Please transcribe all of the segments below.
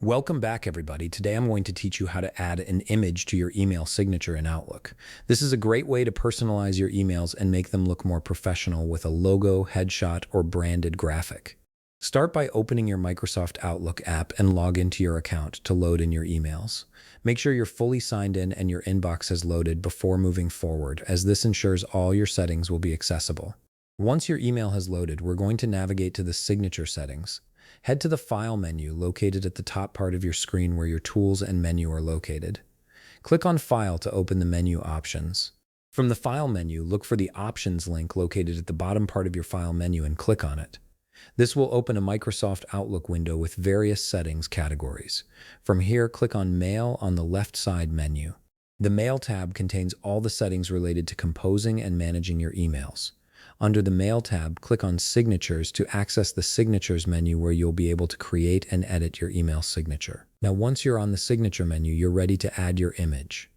Welcome back, everybody. Today I'm going to teach you how to add an image to your email signature in Outlook. This is a great way to personalize your emails and make them look more professional with a logo, headshot, or branded graphic. Start by opening your Microsoft Outlook app and log into your account to load in your emails. Make sure you're fully signed in and your inbox has loaded before moving forward, as this ensures all your settings will be accessible. Once your email has loaded, we're going to navigate to the signature settings. Head to the File menu located at the top part of your screen where your tools and menu are located. Click on File to open the menu options. From the File menu, look for the Options link located at the bottom part of your File menu and click on it. This will open a Microsoft Outlook window with various settings categories. From here, click on Mail on the left side menu. The Mail tab contains all the settings related to composing and managing your emails. Under the Mail tab, click on Signatures to access the Signatures menu where you'll be able to create and edit your email signature. Now, once you're on the Signature menu, you're ready to add your image.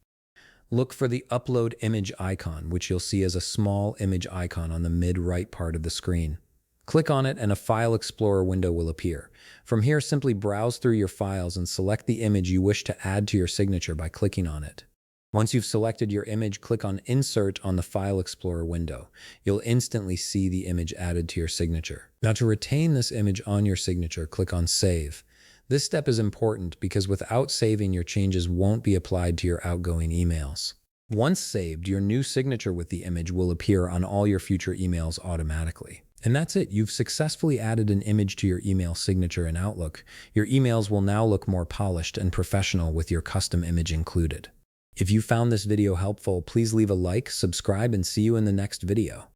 Look for the Upload Image icon, which you'll see as a small image icon on the mid-right part of the screen. Click on it and a File Explorer window will appear. From here, simply browse through your files and select the image you wish to add to your signature by clicking on it. Once you've selected your image, click on Insert on the File Explorer window. You'll instantly see the image added to your signature. Now, to retain this image on your signature, click on Save. This step is important because without saving, your changes won't be applied to your outgoing emails. Once saved, your new signature with the image will appear on all your future emails automatically. And that's it. You've successfully added an image to your email signature in Outlook. Your emails will now look more polished and professional with your custom image included. If you found this video helpful, please leave a like, subscribe, and see you in the next video.